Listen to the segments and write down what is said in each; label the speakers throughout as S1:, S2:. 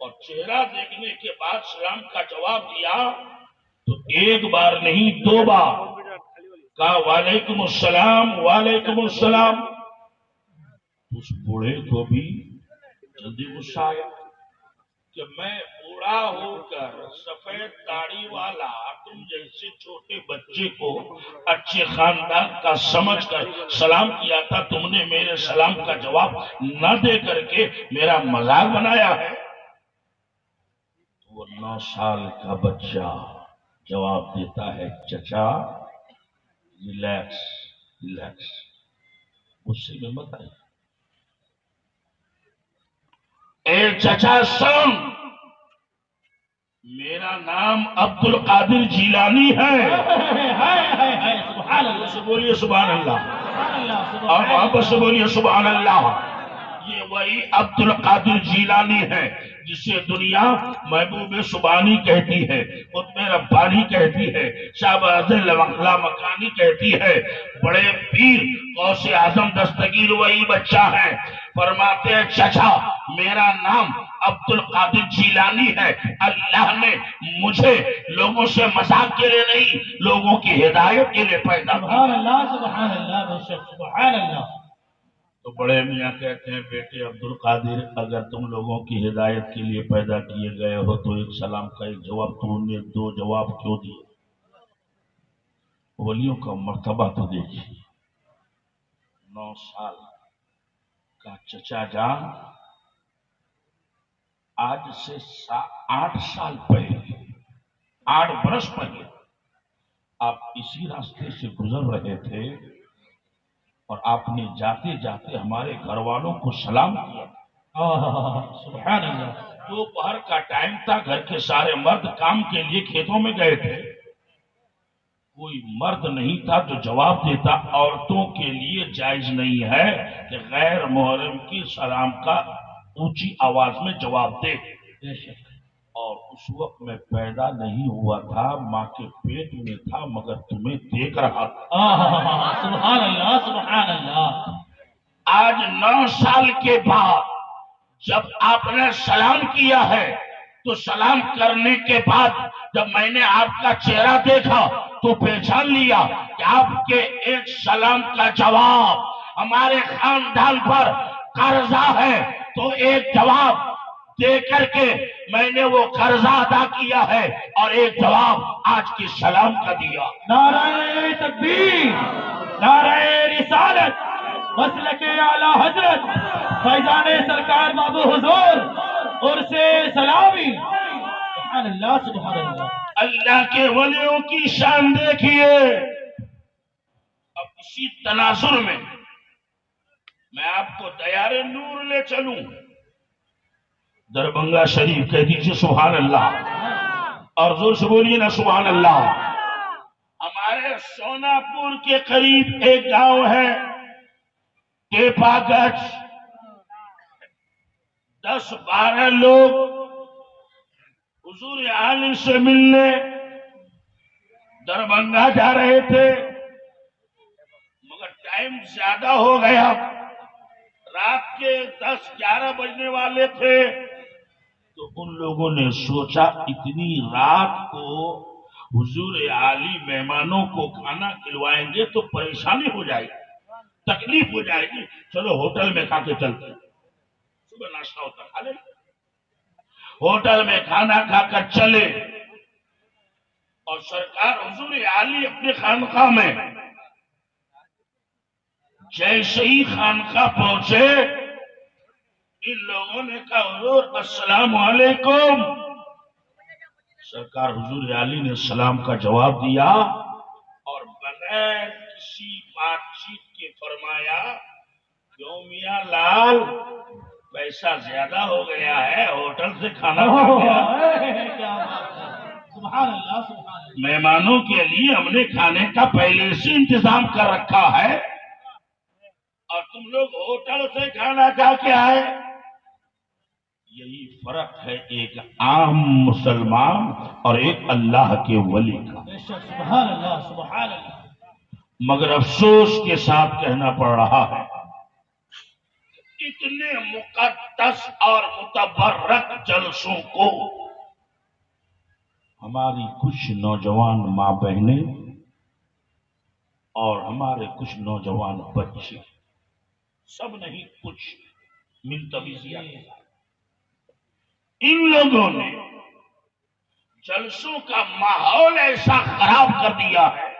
S1: اور چہرہ دیکھنے کے بعد سلام کا جواب دیا تو ایک بار نہیں 2 بار کہا وعلیکم السلام وعلیکم السلام. اس بوڑھے کو بھی جلدی غصہ آیا کہ میں بوڑھا ہو کر سفید داڑھی والا تم جیسے چھوٹے بچے کو اچھے خاندان کا سمجھ کر سلام کیا تھا، تم نے میرے سلام کا جواب نہ دے کر کے میرا مذاق بنایا ہے. وہ 9 سال کا بچہ جواب دیتا ہے چچا ریلیکس ریلیکس، غصے میں مت آئے. اے چچا سن، میرا نام عبد القادر جیلانی ہے.
S2: سبحان اللہ
S1: سے بولیے سبحان اللہ،
S2: سبحان اللہ
S1: اور واپس سے بولیے سبحان اللہ. یہ وہی عبد القادر جیلانی ہے جسے دنیا محبوب سبحانی کہتی ہے، قطب ربانی کہتی ہے، شہباز لامکانی کہتی ہے. بڑے پیر غوث اعظم دستگیر وہی بچہ ہے. فرماتے ہیں چچا میرا نام عبد القادر جیلانی ہے، اللہ نے مجھے لوگوں سے مذاق کے لیے نہیں لوگوں کی ہدایت کے لیے پیدا کیا.
S2: سبحان اللہ بے شک سبحان اللہ.
S1: تو بڑے میاں کہتے ہیں بیٹے عبد القادر اگر تم لوگوں کی ہدایت کے لیے پیدا کیے گئے ہو تو ایک سلام کا ایک جواب، تو نے 2 جواب کیوں دیے؟ ولیوں کا مرتبہ تو دیکھیے. 9 سال کا چچا جان آج سے 8 سال پہلے 8 برس پہلے آپ اسی راستے سے گزر رہے تھے اور آپ نے جاتے جاتے ہمارے گھر والوں کو سلام کیا.
S2: سبحان اللہ.
S1: دوپہر کا ٹائم تھا، گھر کے سارے مرد کام کے لیے کھیتوں میں گئے تھے. کوئی مرد نہیں تھا جو جواب دیتا. عورتوں کے لیے جائز نہیں ہے کہ غیر محرم کی سلام کا اونچی آواز میں جواب دے.
S2: بے شک.
S1: اور اس وقت میں پیدا نہیں ہوا تھا، ماں کے پیٹ میں تھا، مگر تمہیں دیکھ رہا تھا.
S2: سبحان اللہ سبحان اللہ.
S1: آج 9 سال کے بعد جب آپ نے سلام کیا ہے تو سلام کرنے کے بعد جب میں نے آپ کا چہرہ دیکھا تو پہچان لیا کہ آپ کے ایک سلام کا جواب ہمارے خاندان پر قرضہ ہے، تو ایک جواب دے کر کے میں نے وہ قرضہ ادا کیا ہے اور ایک جواب آج کی سلام کا دیا.
S2: نعرہ تکبیر، نعرہ رسالت، مسلک اعلی حضرت فیضان سرکار بابو حضور اور سے سلامی. سبحان اللہ سبحان اللہ.
S1: اللہ کے ولیوں کی شان دیکھیے. اب اسی تناظر میں آپ کو دیار نور لے چلوں. دربھنگہ شریف کہہ دیجیے سبحان اللہ، اور زور سے بولیے نا سبحان اللہ. ہمارے سونا پور کے قریب ایک گاؤں ہے ٹیپا گچھ. 10-12 لوگ حضور عالی سے ملنے دربھنگہ جا رہے تھے، مگر ٹائم زیادہ ہو گیا، رات کے 10-11 بجنے والے تھے. تو ان لوگوں نے سوچا اتنی رات کو حضور عالی مہمانوں کو کھانا کھلوائیں گے تو پریشانی ہو جائے گی، تکلیف ہو جائے گی، چلو ہوٹل میں کھا کے چلتے ہیں. صبح ناشتہ ہوتا کھا لیں. ہوٹل میں کھانا کھا کر چلے اور سرکار حضور عالی اپنے خانقاہ میں جیسے ہی خانقاہ پہنچے ان لوگوں نے کہا حضور السلام علیکم. سرکار حضور عالی نے سلام کا جواب دیا اور بغیر کسی بات چیت کے فرمایا کیوں میاں لال پیسہ زیادہ ہو گیا ہے، ہوٹل سے کھانا کھا گیا.
S2: سبحان اللہ سبحان اللہ.
S1: مہمانوں کے لیے ہم نے کھانے کا پہلے سے انتظام کر رکھا ہے اور تم لوگ ہوٹل سے کھانا کھا کے آئے. یہی فرق ہے ایک عام مسلمان اور ایک اللہ کے ولی کا.
S2: سبحان اللہ سبحان اللہ.
S1: مگر افسوس کے ساتھ کہنا پڑ رہا ہے اتنے مقدس اور متبرک جلسوں کو ہماری کچھ نوجوان ماں بہنیں اور ہمارے کچھ نوجوان بچے، سب نہیں کچھ منتویزیا کے ساتھ ان لوگوں نے جلسوں کا ماحول ایسا خراب کر دیا ہے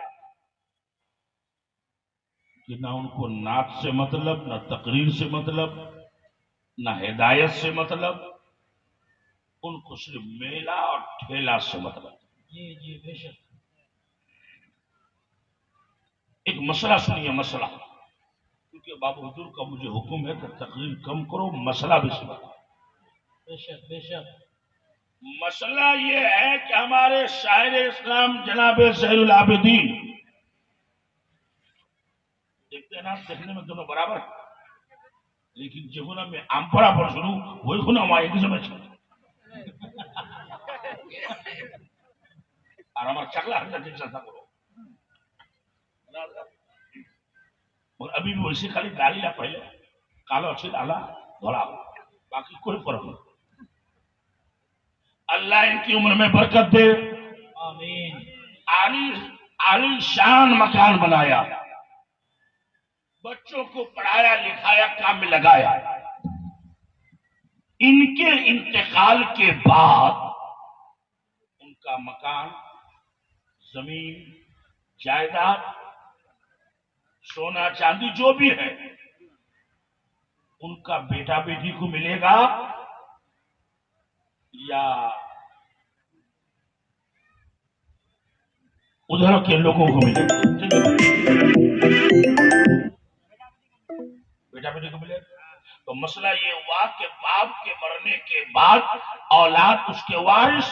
S1: کہ نہ ان کو نعت سے مطلب، نہ تقریر سے مطلب، نہ ہدایت سے مطلب، ان کو صرف میلہ اور ٹھیلا سے مطلب۔
S2: جی جی بے شک۔
S1: ایک مسئلہ سنیے، مسئلہ، کیونکہ بابو حضور کا مجھے حکم ہے کہ تقریر کم کرو، مسئلہ بھی سنا۔
S2: بے شک بے شک۔
S1: مسئلہ یہ ہے کہ ہمارے شاعر اسلام جناب زین العابدین، دیکھتے ہیں نا، دیکھنے میں دونوں برابر ہیں، لیکن جہنا میں آمپڑا پر سنوں وہی خنا وہاں ایک سمجھ اور ہمارا چکلا ہم نے چلتا کرو اور ابھی بھی ویسے خالی گالی لا پہلے کالو اچھی ڈالا دھوڑا باقی کوئی فرق نہیں۔ اللہ ان کی عمر میں برکت دے،
S2: آمین۔
S1: عالی شان مکان بنایا، بچوں کو پڑھایا لکھایا، کام میں لگایا۔ ان کے انتقال کے بعد ان کا مکان، زمین، جائیداد، سونا چاندی جو بھی ہے ان کا بیٹا بیٹی کو ملے گا یا ادھر کے لوگوں کو ملے گا؟ بیٹا بیٹی کو ملے گا۔ تو مسئلہ یہ ہوا کہ باپ کے مرنے کے بعد اولاد اس کے وارث،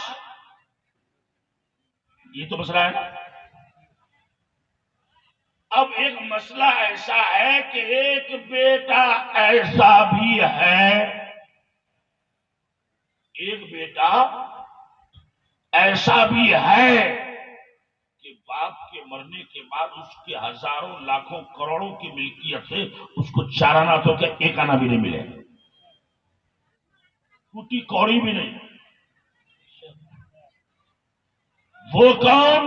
S1: یہ تو مسئلہ ہے نا۔ اب ایک مسئلہ ایسا ہے کہ ایک بیٹا ایسا بھی ہے، ایک بیٹا ایسا بھی ہے کہ باپ کے مرنے کے بعد اس کے ہزاروں لاکھوں کروڑوں کی ملکیت سے اس کو چار آنا تو کیا ایک آنا بھی نہیں ملے، ٹوٹی کوڑی بھی نہیں۔ وہ کون؟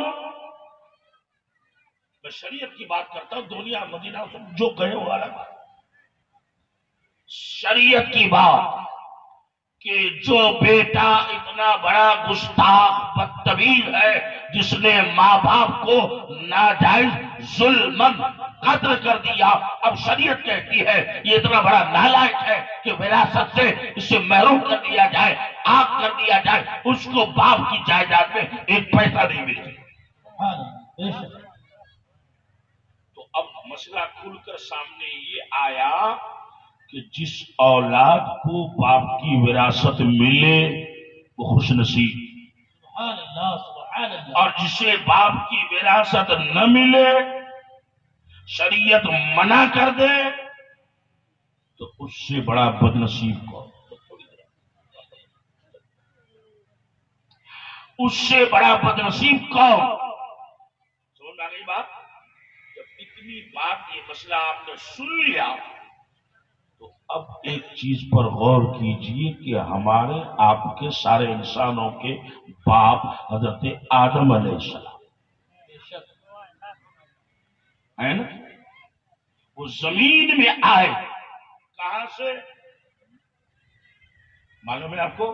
S1: میں شریعت کی بات کرتا ہوں، دنیا مدینہ جو گئے وہ الگ بات، شریعت کی بات کہ جو بیٹا اتنا بڑا گستاخ بدتمیز ہے جس نے ماں باپ کو ناجائز ظلماً قتل کر دیا، اب شریعت کہتی ہے یہ اتنا بڑا نالائق ہے کہ وراثت سے اسے محروم کر دیا جائے، آگ کر دیا جائے، اس کو باپ کی جائیداد میں ایک پیسہ نہیں ملتی۔
S2: بے شک۔
S1: تو اب مسئلہ کھل کر سامنے یہ آیا کہ جس اولاد کو باپ کی وراثت ملے وہ خوش نصیب،
S2: سبحان اللہ سبحان اللہ۔
S1: اور جسے باپ کی وراثت نہ ملے، شریعت منع کر دے، تو اس سے بڑا بد نصیب کون؟ اس سے بڑا بد نصیب کون؟ سمجھ آ گئی بات؟ جب اتنی بات یہ مسئلہ آپ نے سن لیا تو اب ایک چیز پر غور کیجئے کہ ہمارے آپ کے سارے انسانوں کے باپ حضرت آدم علیہ السلام
S2: بے شک۔
S1: ہے نا؟ وہ زمین میں آئے کہاں سے معلوم ہے آپ کو؟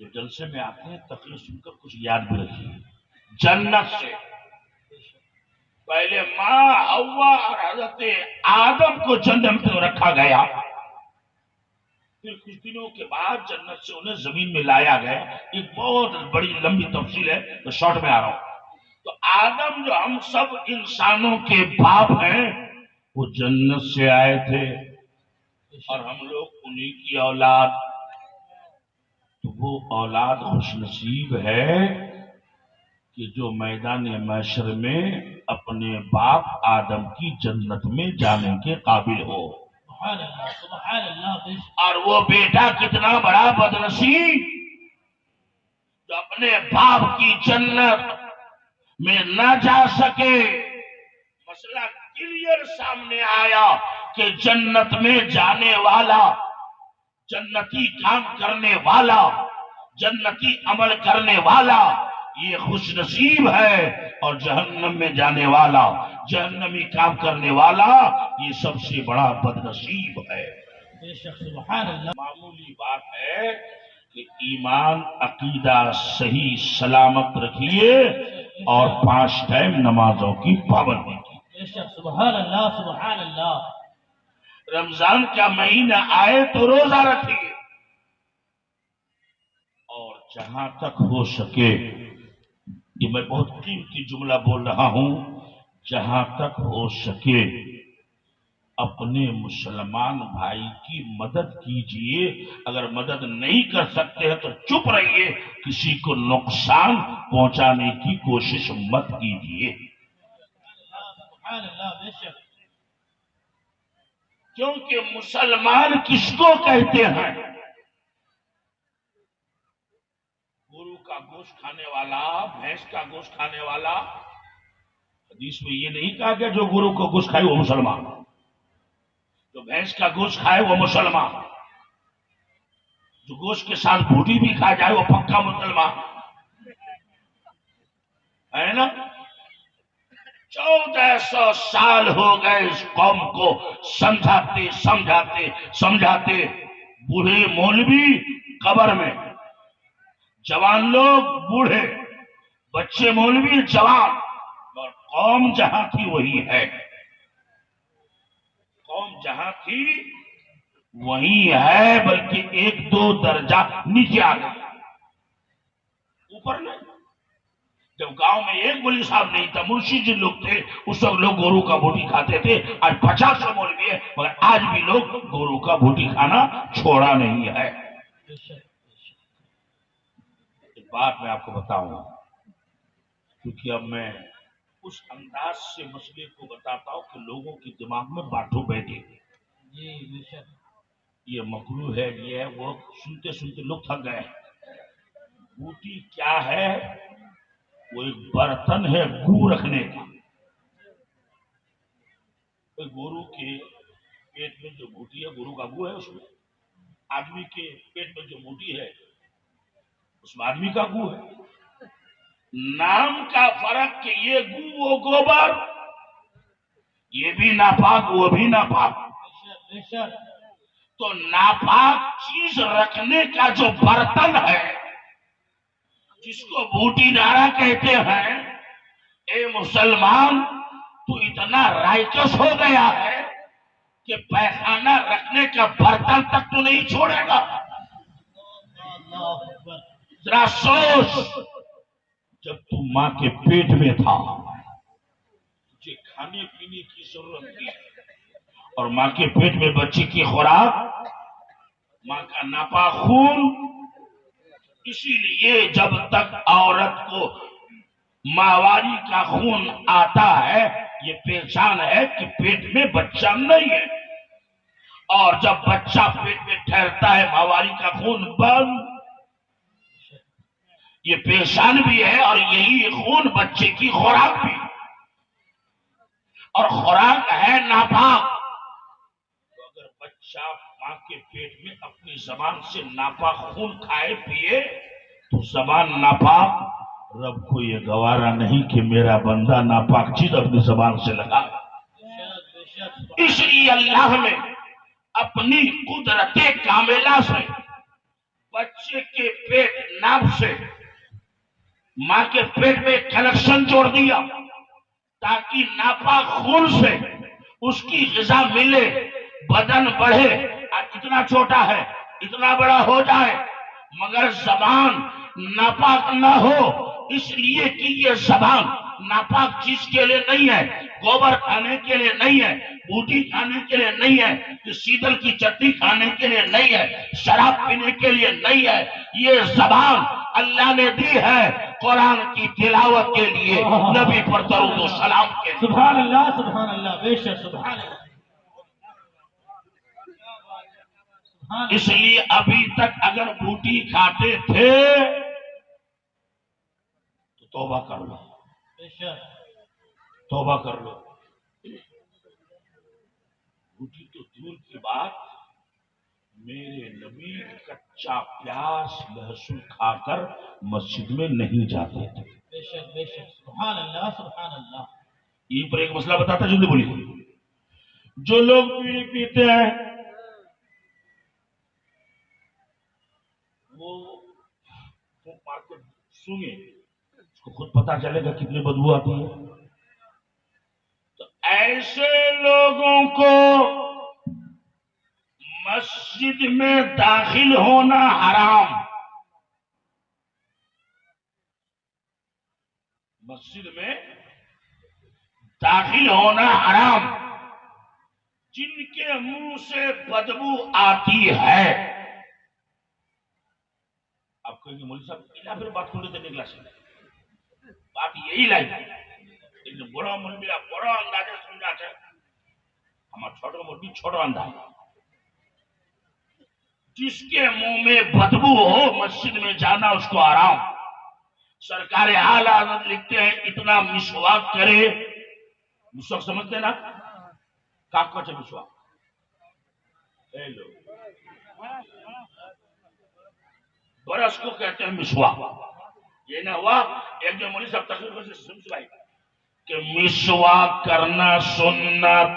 S1: جو جلسے میں آتے ہیں تقریر سن کر کچھ یاد بھی رکھیے، جنت سے پہلے ماں حوا اور حضرت آدم کو جنت میں رکھا گیا، پھر کچھ دنوں کے بعد جنت سے انہیں زمین میں لایا گیا۔ ایک بہت بڑی لمبی تفصیل ہے تو شارٹ میں آ رہا ہوں۔ تو آدم جو ہم سب انسانوں کے باپ ہیں وہ جنت سے آئے تھے اور ہم لوگ انہی کی اولاد، تو وہ اولاد خوش نصیب ہے کہ جو میدان محشر میں اپنے باپ آدم کی جنت میں جانے کے قابل ہو۔
S2: سبحان اللہ سبحان اللہ۔ بے شک۔
S1: اور وہ بیٹا کتنا بڑا بدنصیب جو اپنے باپ کی جنت میں نہ جا سکے۔ مسئلہ کلیئر سامنے آیا کہ جنت میں جانے والا، جنتی کام کرنے والا، جنتی عمل کرنے والا یہ خوش نصیب ہے، اور جہنم میں جانے والا، جہنمی کام کرنے والا یہ سب سے بڑا بد نصیب ہے۔
S2: بے شک سبحان اللہ۔
S1: معمولی بات ہے کہ ایمان عقیدہ صحیح سلامت رکھیے اور 5 ٹائم نمازوں کی پابندی کی۔
S2: بے شک سبحان اللہ سبحان اللہ۔
S1: رمضان کا مہینہ آئے تو روزہ رکھیے، اور جہاں تک ہو سکے، یہ میں بہت قیمتی جملہ بول رہا ہوں، جہاں تک ہو سکے اپنے مسلمان بھائی کی مدد کیجئے، اگر مدد نہیں کر سکتے ہیں تو چپ رہیے، کسی کو نقصان پہنچانے کی کوشش مت کیجئے،
S2: سبحان اللہ بے شک۔
S1: کیونکہ مسلمان کس کو کہتے ہیں؟ گرو کا گوشت کھانے والا، بھینس کا گوشت کھانے والا۔ حدیث میں یہ نہیں کہا کہ جو گرو کو گوشت کھائے وہ مسلمان، جو بھینس کا گوشت کھائے وہ مسلمان، جو گوشت کے ساتھ بوٹی بھی کھا جائے وہ پکا مسلمان ہے نا۔ 1400 سال ہو گئے اس قوم کو سمجھاتے سمجھاتے سمجھاتے، بوڑھے مولوی قبر میں، جوان لوگ بوڑھے، بچے مولوی جوان، اور قوم جہاں تھی وہی ہے، قوم جہاں تھی وہی ہے، بلکہ 1-2 درجہ نیچے آ گئی، اوپر نہیں۔ جب گاؤں میں ایک مولوی صاحب نہیں تھا، مرشد جن لوگ تھے اس وقت لوگ گورو کا بوٹی کھاتے تھے، آج 50 مولوی ہے مگر آج بھی لوگ گورو کا بوٹی کھانا چھوڑا نہیں ہے۔
S2: بے شک بے شک۔
S1: ایک بات میں آپ کو بتاؤں، کیونکہ اب میں اس انداز سے مسئلے کو بتاتا ہوں کہ لوگوں کے دماغ میں بانٹو بیٹھے،
S2: جی بے شک۔
S1: یہ مکروہ ہے، یہ ہے وہ، سنتے سنتے لوگ تھک گئے۔ بوٹی کیا ہے؟ وہ ایک برتن ہے گو رکھنے کا۔ گورو کے پیٹ میں جو بوٹی ہے، گورو کا گو ہے اس میں، آدمی کے پیٹ میں جو بوٹی ہے اس میں آدمی کا گو ہے، نام کا فرق کہ یہ گو وہ گوبر، یہ بھی ناپاک وہ بھی ناپاک،
S2: بے شک۔
S1: تو ناپاک چیز رکھنے کا جو برتن ہے جس کو بوٹی نارا کہتے ہیں، اے مسلمان تو اتنا رائچس ہو گیا ہے کہ پیخانہ رکھنے کا برتن تک تو نہیں چھوڑے گا۔
S2: اللہ اکبر۔
S1: ذرا سوچ، جب تو ماں کے پیٹ میں تھا تجھے کھانے پینے کی ضرورت تھی، اور ماں کے پیٹ میں بچے کی خوراک ماں کا ناپاک خون، اسی لیے جب تک عورت کو ماواری کا خون آتا ہے یہ پہچان ہے کہ پیٹ میں بچہ نہیں ہے، اور جب بچہ پیٹ میں ٹھہرتا ہے ماواری کا خون بند، یہ پہچان بھی ہے، اور یہی خون بچے کی خوراک بھی، اور خوراک ہے ناپاک، تو اگر بچہ ماں کے پیٹ میں اپنی زبان سے ناپاک خون کھائے پیے تو زبان ناپاک، رب کو یہ گوارا نہیں کہ میرا بندہ ناپاک چیز اپنی زبان سے لگا۔
S2: بے شک۔
S1: اس لیے اللہ نے اپنی قدرت کاملہ سے بچے کے پیٹ ناپ سے ماں کے پیٹ میں کنیکشن جوڑ دیا تاکہ ناپاک خون سے اس کی غذا ملے، بدن بڑھے، اتنا چھوٹا ہے اتنا بڑا ہو جائے، مگر زبان ناپاک نہ ہو، اس لیے کہ یہ زبان ناپاک چیز کے لیے نہیں ہے، گوبر کھانے کے لیے نہیں ہے، بوٹی کھانے کے لیے نہیں ہے، سیدل کی چٹنی کھانے کے لیے نہیں ہے، شراب پینے کے لیے نہیں ہے، یہ زبان اللہ نے دی ہے قرآن کی تلاوت کے لیے، نبی پر درود و سلام کے لیے۔
S2: سبحان اللہ سبحان اللہ بے شک سبحان اللہ۔
S1: اس لیے ابھی تک اگر بوٹی کھاتے تھے تو توبہ کر لو،
S2: بے شک۔
S1: توبہ کر لو۔ ٹوٹی تو دور کی بات، میرے نبی کچا پیاز لہسن کھا کر مسجد میں نہیں جاتے تھے.
S2: بے شک سبحان اللہ سبحان اللہ.
S1: یہ پر ایک مسئلہ بتاتا جلدی بولیے. جو لوگ بیڑی پیتے ہیں وہ مار کر سونگے، اس کو خود پتا چلے گا کتنی بدبو آتی ہے. تو ایسے لوگوں کو مسجد میں داخل ہونا حرام. مسجد میں داخل ہونا حرام. جن کے منہ سے بدبو آتی ہے. آپ کہیں گے مولوی صاحب پھر بات کھولے دینے کلاس بات یہی لائی لیکن بڑا مولوی بڑا اندازے سمجھا ہے. ہمارا چھوٹا مولوی چھوٹا انداز. جس کے منہ میں بدبو ہو مسجد میں جانا اس کو حرام. سرکار اعلی حضرت لکھتے ہیں اتنا مسواک کرے. مسواک سمجھتے نا کاک کو مسواک برس کو کہتے ہیں مسواک. یہ نہ ہوا ایک جو مولوی صاحب تقریر سے سمجھائی کہ مسواک کرنا سنت.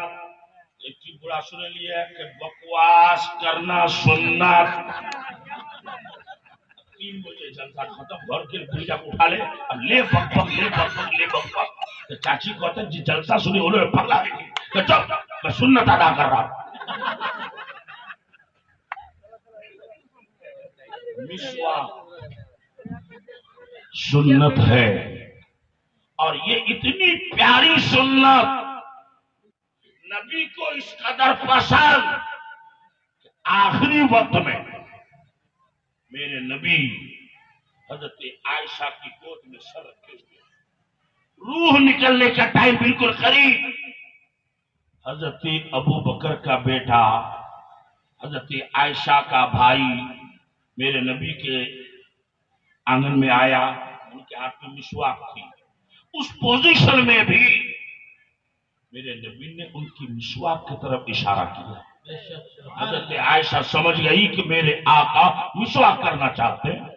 S1: ایک چیز بڑا سنے لیا کہ بکواس کرنا سنت. 3 بجے جلسہ ختم گھر کے بھیجا کو اٹھا لے اور لے بک بک لے بک بک لے بک بک. چاچی کہتے ہیں جی جلسہ سنی انہوں نے پگلا گئی کہ چپ میں سنت ادا کر رہا ہوں. مسواک سنت ہے اور یہ اتنی پیاری سنت نبی کو اس قدر پسند کہ آخری وقت میں میرے نبی حضرت عائشہ کی گود میں سر رکھے ہوئے روح نکلنے کا ٹائم بالکل قریب حضرت ابو بکر کا بیٹا حضرت عائشہ کا بھائی میرے نبی کے آنگن میں آیا. ان کے ہاتھ میں مسواک تھی. اس پوزیشن میں بھی میرے نبی نے ان کی مسواک کی طرف اشارہ کیا. حضرت عائشہ سمجھ گئی کہ میرے آقا مسواک کرنا چاہتے ہیں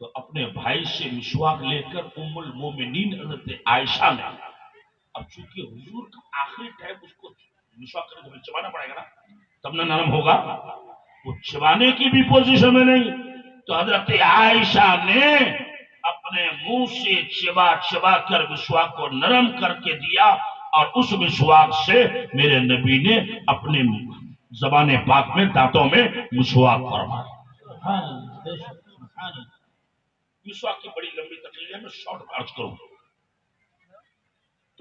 S1: تو اپنے بھائی سے مسواک لے کر ام المومنین حضرت عائشہ نے اب چونکہ حضور کا آخری ٹائم اس کو مسواک کرنے کو چبانا پڑے گا نا تب نہ نرم ہوگا. وہ چبانے کی بھی پوزیشن میں نہیں تو حضرت عائشہ نے اپنے منہ سے چبا چبا کر مسواک کو نرم کر کے دیا اور اس مسواک سے میرے نبی نے اپنے زبان پاک میں دانتوں میں مسواک فرمایا. مسواک کی بڑی لمبی تقریر ہے میں شارٹ عرض کروں.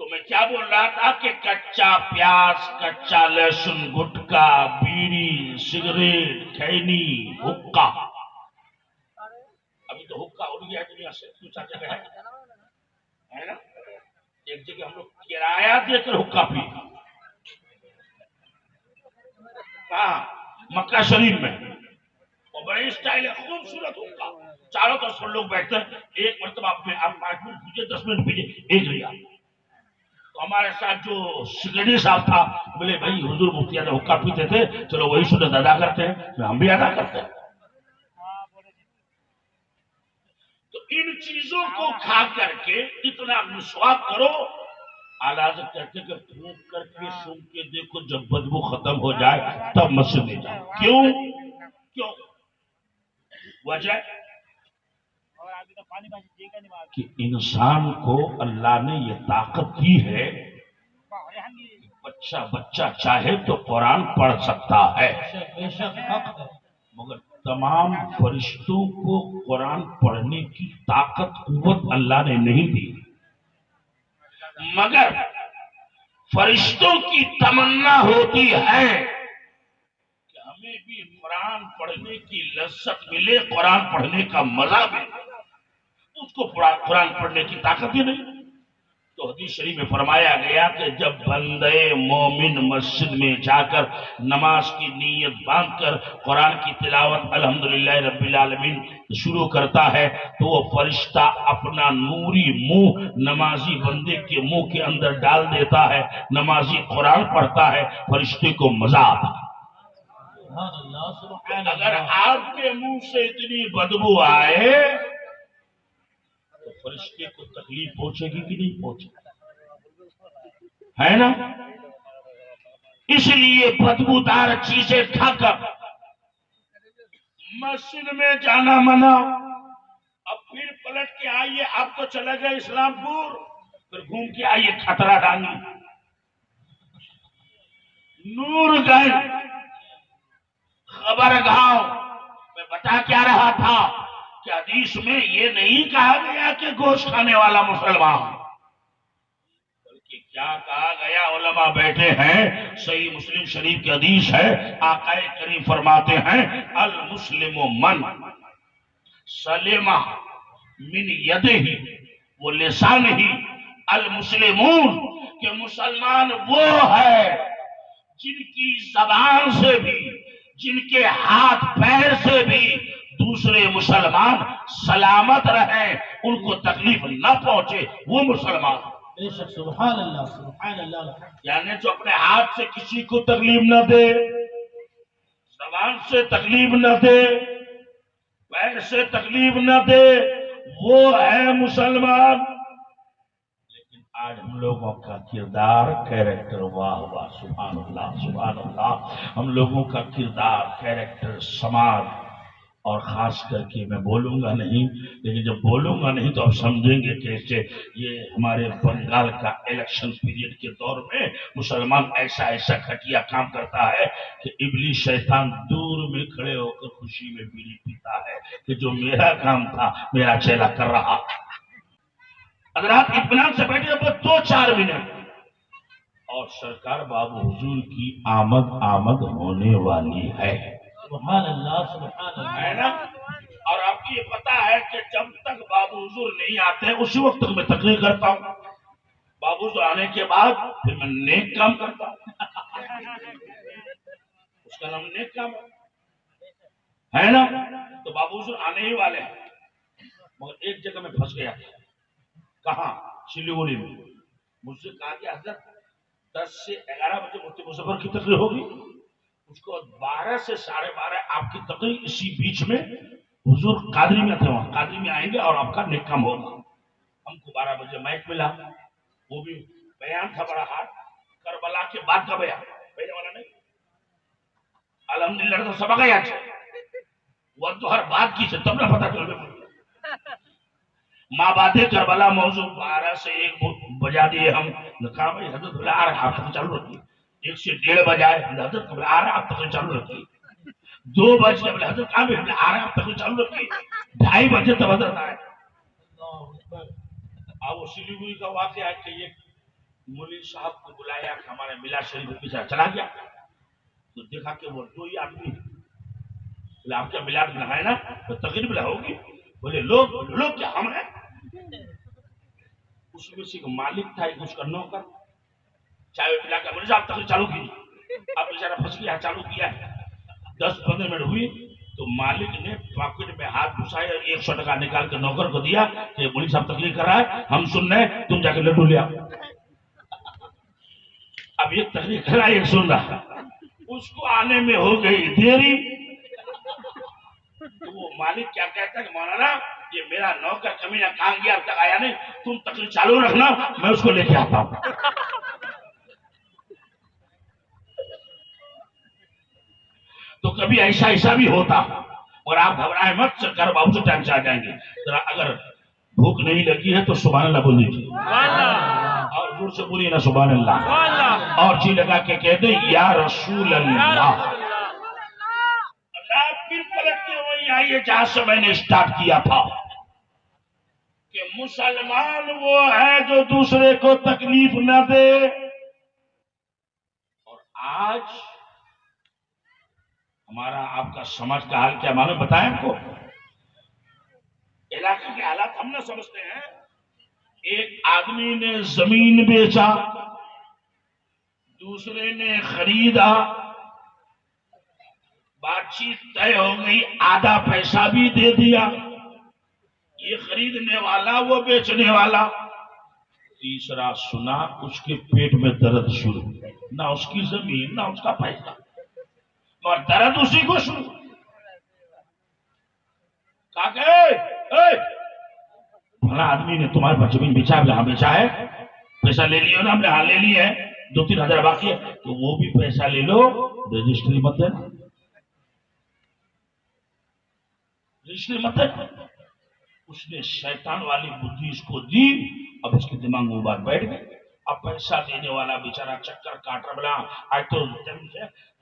S1: تو میں کیا بول رہا تھا کہ کچا پیاز کچا لہسن گٹکا بیڑی سگریٹ کھینی حقہ. ابھی تو حقہ اڑ گیا دنیا سے 2-4 جگہ ہے نا. ایک جگہ ہم لوگ کرایہ دے کر حقہ پی کہاں مکہ شریف میں اور بڑے اسٹائل ہے خوبصورت حقہ. چاروں طرف لوگ بیٹھتے ہیں. ایک مرتبہ آپ 5 منٹ پیجیے 10 منٹ پیجیے 1 ریال. تو ہمارے ساتھ جو سیکرٹری صاحب تھا بولے بھائی حضور مفتی نے حقہ پیتے تھے چلو وہی سنت ادا کرتے ہیں ہم بھی ادا کرتے ہیں. تو ان چیزوں کو کھا کر کے اتنا مسواک کرو. اعلیٰ حضرت کہتے کہ پھونک کر کے سن کے دیکھو جب بدبو ختم ہو جائے تب مسجد میں جاؤ. کیوں وجہ کہ انسان کو اللہ نے یہ طاقت دی ہے بچہ چاہے تو قرآن پڑھ سکتا ہے مگر تمام فرشتوں کو قرآن پڑھنے کی طاقت قوت اللہ نے نہیں دی. مگر فرشتوں کی تمنا ہوتی ہے کہ ہمیں بھی قرآن پڑھنے کی لذت ملے قرآن پڑھنے کا مزہ ملے. اس کو قرآن پڑھنے کی طاقت ہی نہیں. تو حدیث شریف میں فرمایا گیا کہ جب بندے مومن مسجد میں جا کر نماز کی نیت باندھ کر قرآن کی تلاوت الحمدللہ رب العالمین شروع کرتا ہے تو وہ فرشتہ اپنا نوری منہ نمازی بندے کے منہ کے اندر ڈال دیتا ہے. نمازی قرآن پڑھتا ہے، فرشتے کو مزہ آتا ہے.
S2: سبحان اللہ سبحان
S1: اگر
S2: اللہ.
S1: آپ کے منہ سے اتنی بدبو آئے تو فرشتے کو تکلیف پہنچے گی کہ نہیں پہنچے گی؟ ہے نا؟ اس لیے بدبودار چیزیں کھا کر مسجد میں جانا منع. اب پھر پلٹ کے آئیے، اب تو چلے گئے اسلام پور، پھر گھوم کے آئیے کھترا ڈانی، نور گنج، خبر گاؤں. میں بتا کیا رہا تھا کہ حدیث میں یہ نہیں کہا گیا کہ گوشت کھانے والا مسلمان، بلکہ کیا کہا گیا؟ علماء بیٹھے ہیں، صحیح مسلم شریف کی حدیث ہے، آقا کریم فرماتے ہیں المسلم من سلم من یدہ و لسانہ المسلمون، کہ مسلمان وہ ہے جن کی زبان سے بھی، جن کے ہاتھ پیر سے بھی دوسرے مسلمان سلامت رہیں، ان کو تکلیف نہ پہنچے، وہ مسلمان.
S2: بے شک سبحان اللہ سبحان اللہ.
S1: یعنی جو اپنے ہاتھ سے کسی کو تکلیف نہ دے، زبان سے تکلیف نہ دے، پیر سے تکلیف نہ دے، وہ ہے مسلمان. لیکن آج ہم لوگوں کا کردار، کیریکٹر، واہ واہ سبحان اللہ سبحان اللہ، ہم لوگوں کا کردار، کیریکٹر، سماج، اور خاص کر کے میں بولوں گا نہیں، لیکن جب بولوں گا نہیں تو آپ سمجھیں گے کیسے یہ ہمارے بنگال کا الیکشن پیریڈ کے دور میں مسلمان ایسا ایسا گھٹیا کام کرتا ہے کہ ابلیس شیطان دور میں کھڑے ہو کر خوشی میں بیڑی پیتا ہے کہ جو میرا کام تھا میرا چیلا کر رہا. اگر آپ اطمینان سے بیٹھے بس 2-4 منٹ، اور سرکار بابو حضور کی آمد ہونے والی ہے.
S2: سبحان اللہ سبحان
S1: ہے
S2: اللہ.
S1: نا؟ اور آپ کو یہ پتا ہے کہ جب تک بابو حضور نہیں آتے اسی وقت تک میں تقریر کرتا ہوں. بابو حضور آنے کے بعد پھر میں نیک کام کرتا ہوں. اس کا نام نیک کام ہے نا؟ تو بابو حضور آنے ہی والے ہیں، مگر ایک جگہ میں پھنس گیا. کہاں؟ سلیگوڑی میں. مجھ سے کہا کہ حضرت 10 سے 11 بجے مفتی مظفر کی تقریر ہوگی، اس کو 12 سے 12:30 آپ کی تقریر، اسی بیچ میں حضور قادری میں تھے، وہاں قادری میں آئیں گے اور آپ کا نیک کام ہوگا. ہم کو 12 بجے مائک ملا، وہ بھی بیان تھا بڑا ہاتھ، کربلا کے بعد کا بیان، پہلے والا نہیں. الحمدللہ تو سبق ہے آج، وہ تو ہر بات کی سے تب نہ پتا چل گیا. ماں باتیں کربلا موضوع 12 سے 1 بجا دیے ہم. کہا بھائی حضرت بلا آ رہا، آپ تک چالو رکھیے. 1 سے 1:30 بجائے، حضرت قبل آ رہا آپ تک چالو رکھیے. 2 بجے بولے حضرت کہاں بھی آ رہا آپ تک چالو رکھیے. 2:30 بجے تب حضرت آئے. اب وہ سلیگوڑی کا واقعہ ہے کہ یہ مولوی صاحب کو بلایا کہ ہمارے ملا شریف کے پیچھے چلا گیا تو دیکھا کہ وہ 2 ہی آدمی. بولے آپ کیا ملاد میں ہے نا تو تقریب ہوگی. بولے لوگ کیا ہم ہیں. اس میں سے ایک مالک تھا، ایک اس کا نوکر، چائے پلا کر بولے صاحب تقریر چالو کیجیے. اب بیچارہ پھنس گیا، چالو کیا. 10-15 منٹ ہوئی تو مالک نے پاکٹ میں ہاتھ گھسایا، 100 ٹکا نکال کے نوکر کو دیا کہ مولوی صاحب تقریر کر رہا ہے، ہم سن رہے ہیں، تم جا کے لڈو لے آؤ. اب یہ تقریر کر رہا ہے، ایک سن رہا. اس کو آنے میں ہو گئی دیری. تو وہ مالک کیا کہتا ہے کہ مولانا یہ میرا نوکر کمینہ کہاں گیا اب تک آیا نہیں، تم تقریر چالو رکھنا میں اس کو لے کے آتا ہوں. تو کبھی ایسا بھی ہوتا. اور آپ گھبرائیں مت، سرکار بابو سے ٹائم سے آ جائیں گے. ذرا اگر بھوک نہیں لگی ہے تو سبحان اللہ بول دیجیے، اور زور سے بولیے نا سبحان اللہ، اور جی لگا کے کہہ دیں یا رسول اللہ. پھر پلٹ کے وہی آئیے جہاں سے میں نے اسٹارٹ کیا تھا کہ مسلمان وہ ہے جو دوسرے کو تکلیف نہ دے. اور آج ہمارا آپ کا سماج کا حال کیا معلوم بتائیں آپ کو. علاقے کے حالات ہم نہ سمجھتے ہیں. ایک آدمی نے زمین بیچا، دوسرے نے خریدا، بات چیت طے ہو گئی، آدھا پیسہ بھی دے دیا، یہ خریدنے والا وہ بیچنے والا۔ تیسرا سنا اس کے پیٹ میں درد شروع، نہ اس کی زمین نہ اس کا پیسہ، اور درد اسی کو شروع۔ کہا کہ بھلا آدمی نے تمہارے پاس زمین بیچا ہے؟ ہاں بیچا ہے۔ پیسہ لے لیا نا؟ ہم نے ہاں لے لی ہے، 2-3 ہزار باقی ہے، تو وہ بھی پیسہ لے لو، رجسٹری مت ہے، رجسٹری مت ہے۔ اس نے شیطان والی بدھی اس کو دی، اب اس کے دماغ میں وہ بات بیٹھ گئی۔ اب پیسہ دینے والا بیچارہ چکر کاٹ رہا، بلا آج تو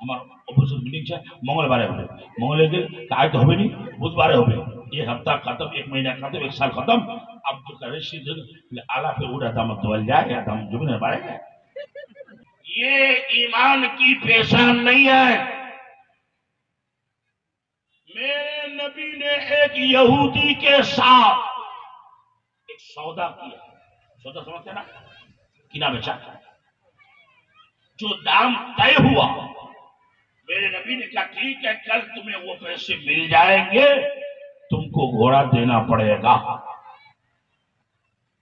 S1: ہمارا اپوزٹ میٹنگ ہے، منگل بارے ہوئے، منگل دن آج تو ہوئے نہیں، بدھ بارے ہوئے، یہ ہفتہ ختم، 1 مہینہ ختم، 1 سال ختم، اب جو کرشی دن آلہ پہ اڑا تھا مت دول جائے یا ہم جو بھی بارے گئے۔ یہ ایمان کی پیشان نہیں ہے۔ میرے نبی نے ایک یہودی کے ساتھ ایک سودا کیا، سودا سمجھتے نا، کنا بیچا، جو دام طے ہوا، میرے نبی نے کہا ٹھیک ہے کل تمہیں وہ پیسے مل جائیں گے، تم کو گھوڑا دینا پڑے گا۔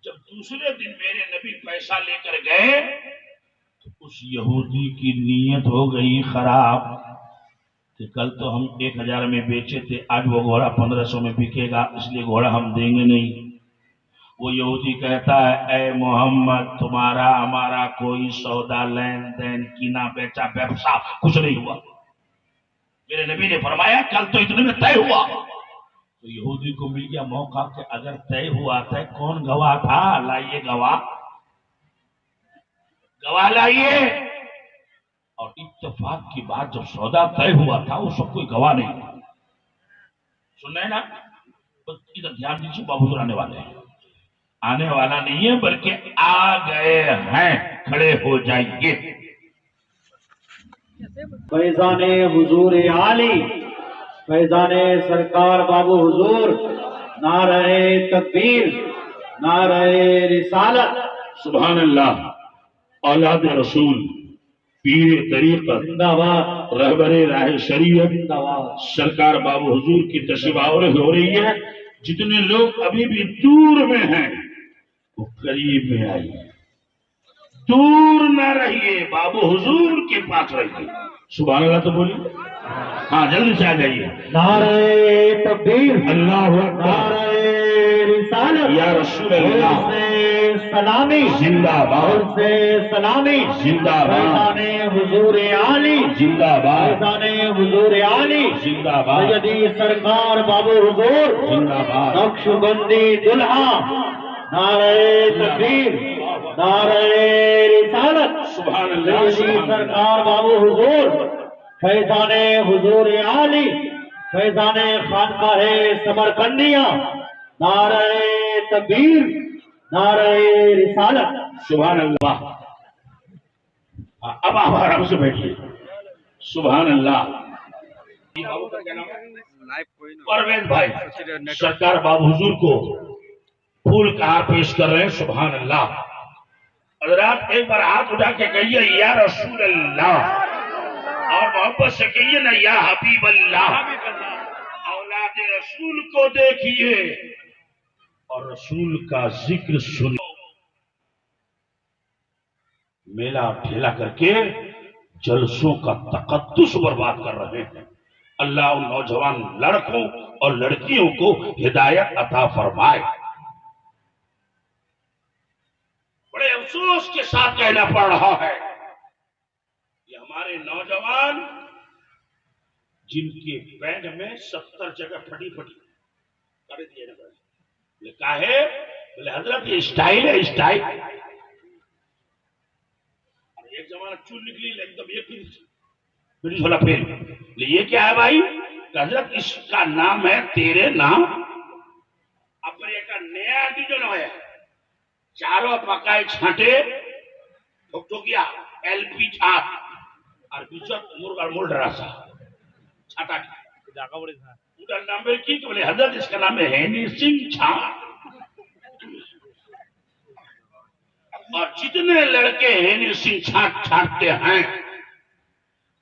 S1: جب دوسرے دن میرے نبی پیسہ لے کر گئے تو اس یہودی کی نیت ہو گئی خراب کہ کل تو ہم 1000 میں بیچے تھے، آج وہ گھوڑا 1500 میں بکے گا، اس لیے گھوڑا ہم دیں گے نہیں۔ وہ یہودی کہتا ہے اے محمد تمہارا ہمارا کوئی سودا لین دین کینا بیچا ویبسا کچھ نہیں ہوا، میرے نبی نے فرمایا کل تو اتنے میں طے ہوا۔ تو یہودی کو مل گیا موقع کہ اگر طے ہوا تھا کون گواہ تھا، لائیے گواہ، گواہ لائیے۔ اور اتفاق کی بات جب سودا طے ہوا تھا اس وقت کوئی گواہ نہیں تھا۔ سن رہے نا؟ بس ادھر دھیان دیجیے، بابو حضور آنے والے ہیں، آنے والا نہیں ہے بلکہ آ گئے ہیں، کھڑے ہو جائیے۔
S3: فیضان حضور عالی، فیضان سرکار بابو حضور، نعرہ تکبیر، نعرہ رسالت۔
S1: سبحان اللہ۔ اولاد رسول، پیر طریقت،
S3: زندہ باد،
S1: رہبر راہ شریعت
S3: زندہ باد۔
S1: سرکار بابو حضور کی تشریف آوری ہو رہی ہے۔ جتنے لوگ ابھی بھی دور میں ہیں وہ قریب میں آئیے، دور نہ رہیے، بابو حضور کے پاس رہیے۔ سبحان اللہ تو بولیے، ہاں جلدی سے آ جائیے۔
S3: نعرہ تکبیر،
S1: اللہ اکبر،
S3: نعرہ رسالت،
S1: یا رسول اللہ،
S3: سے سلامی،
S1: زندہ باد،
S3: سے سلامی،
S1: زندہ باد،
S3: فیضان حضور عالی،
S1: زندہ باد،
S3: فیضان حضور عالی،
S1: زندہ باد،
S3: سیدی سرکار بابو حضور،
S1: زندہ باد۔
S3: نقش بندی دلہا، نعرہ تکبیر، نعرہ رسالت،
S1: سبحان اللہ،
S3: سیدی
S1: سبحان اللہ۔
S3: سرکار بابو حضور، فیضان حضور عالی، فیضان خانقاہ سمرقندیہ، نعرہ تکبیر، نعرہ رسالت۔
S1: سبحان اللہ۔ اب آپ آرام سے بیٹھیے۔ سبحان اللہ۔ پرویز بھائی سرکار بابو حضور کو پھول کا ہار پیش کر رہے ہیں۔ سبحان اللہ۔ حضرات ایک بار ہاتھ اٹھا کے کہیے یا رسول اللہ، اور محبت سے کہیے نا یا حبیب اللہ۔ اولاد رسول کو دیکھیے اور رسول کا ذکر سنو۔ میلہ ٹھیلا کر کے جلسوں کا تقدس برباد کر رہے ہیں۔ اللہ ان نوجوان لڑکوں اور لڑکیوں کو ہدایت عطا فرمائے۔ بڑے افسوس کے ساتھ کہنا پڑ رہا ہے کہ ہمارے نوجوان جن کے بیگ میں 70 جگہ پھٹی کر دیے نا، لکھا ہے بولے حضرت یہ اسٹائل ہے، اسٹائل۔ ایک زمانہ چول نکلی ایک دم ایک پولیس والا پھیل، یہ کیا ہے بھائی؟ کہ حضرت اس کا نام ہے تیرے نام، اپنے کا نیا ڈیزائن ہے، چاروں پکائے چھانٹے ٹھوکیا ایل پی چھاپ اور بیچت مرغا مول ڈرا سا چھاٹا کی نام کی کہ بولے حضرت اس کا نام ہے ہینی سنگھ چھا۔ اور جتنے لڑکے ہینسنگ چھانٹتے ہیں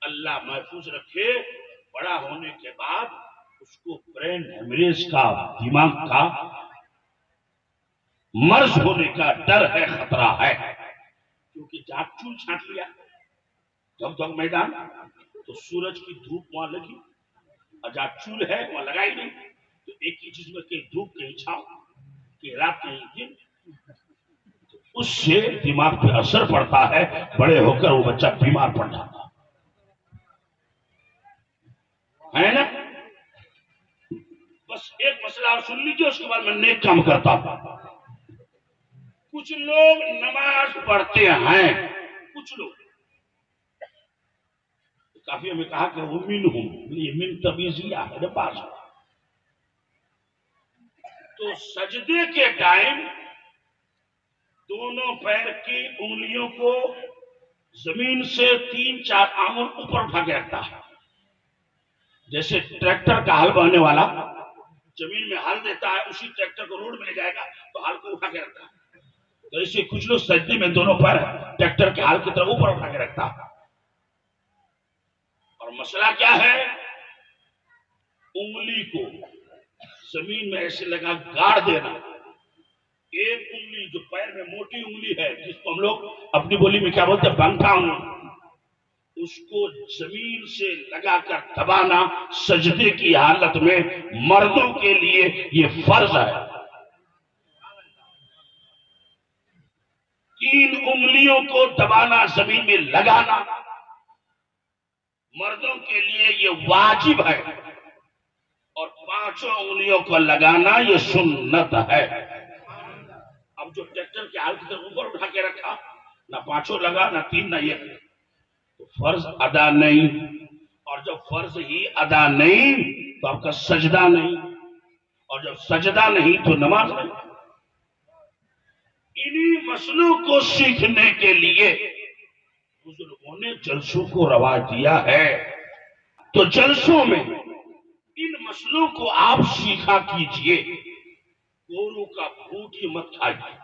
S1: اللہ محفوظ رکھے، بڑا ہونے کے بعد اس کو برین ہیمریج کا، دماغ کا مرض ہونے کا ڈر ہے، خطرہ ہے، کیونکہ جہاں چول چھانٹ لیا جب تک میدان تو سورج کی دھوپ وہاں لگی، اور جہاں چول ہے وہاں لگائی نہیں، تو ایک ہی چیز میں کہیں دھوپ کہیں چھاؤ، کہیں رات کہیں دن، اس سے دماغ پہ اثر پڑتا ہے، بڑے ہو کر وہ بچہ بیمار پڑ جاتا ہے نا۔ بس ایک مسئلہ اور سن لیجیے، اس کے بعد میں نیک کام کرتا ہوں۔ کچھ لوگ نماز پڑھتے ہیں، کچھ لوگ، کافی ہمیں کہا کہ وہ من ہوں، یہ من تمیزیہ ہے نا پاس، تو سجدے کے ٹائم دونوں پیر کی انگلیوں کو زمین سے 3-4 آنگل اوپر اٹھا کے رکھتا ہے، جیسے ٹریکٹر کا ہل بہنے والا زمین میں ہل دیتا ہے، اسی ٹریکٹر کو روڈ میں لے جائے گا تو ہل کو اٹھا کے رکھتا ہے، تو ایسے کچھ لوگ سجدے میں دونوں پیر ٹریکٹر کے ہل کی طرف اوپر اٹھا کے رکھتا ہے۔ اور مسئلہ کیا ہے؟ انگلی کو زمین میں ایسے لگا گاڑ دینا، ایک انگلی جو پیر میں موٹی انگلی ہے، جس کو ہم لوگ اپنی بولی میں کیا بولتے ہیں، بنٹا انگلی، اس کو زمین سے لگا کر دبانا سجدے کی حالت میں مردوں کے لیے یہ فرض ہے۔ 3 انگلیوں کو دبانا، زمین میں لگانا مردوں کے لیے یہ واجب ہے، اور 5 انگلیوں کو لگانا یہ سنت ہے۔ اب جو ٹریکٹر کے ہل کی طرف اوپر اٹھا کے رکھا، نہ 5 لگا، نہ 3، نہ یہ، تو فرض ادا نہیں، اور جب فرض ہی ادا نہیں تو آپ کا سجدہ نہیں، اور جب سجدہ نہیں تو نماز نہیں۔ انہی مسئلوں کو سیکھنے کے لیے بزرگوں نے جلسوں کو رواج دیا ہے، تو جلسوں میں ان مسئلوں کو آپ سیکھا کیجئے، گورو کا پھوٹ ہی مت کھائیے،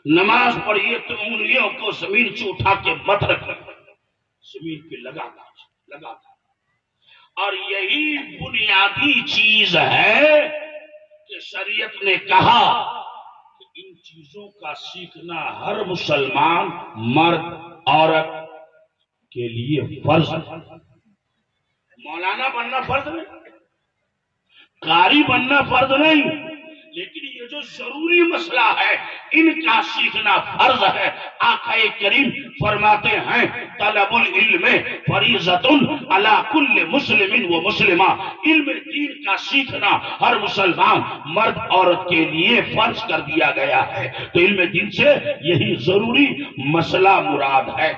S1: نماز پڑھیے تو انگلیوں کو زمین سے اٹھا کے مت رکھیں، زمین پہ لگا دیں، اور یہی بنیادی چیز ہے کہ شریعت نے کہا کہ ان چیزوں کا سیکھنا ہر مسلمان مرد عورت کے لیے فرض ہے۔ مولانا بننا فرض نہیں، قاری بننا فرض نہیں، لیکن یہ جو ضروری مسئلہ ہے ان کا سیکھنا فرض ہے۔ آقا کریم فرماتے ہیں طلب العلم فریضۃ علی کل مسلم و مسلمہ، علم دین کا سیکھنا ہر مسلمان مرد عورت کے لیے فرض کر دیا گیا ہے، تو علم دین سے یہی ضروری مسئلہ مراد ہے۔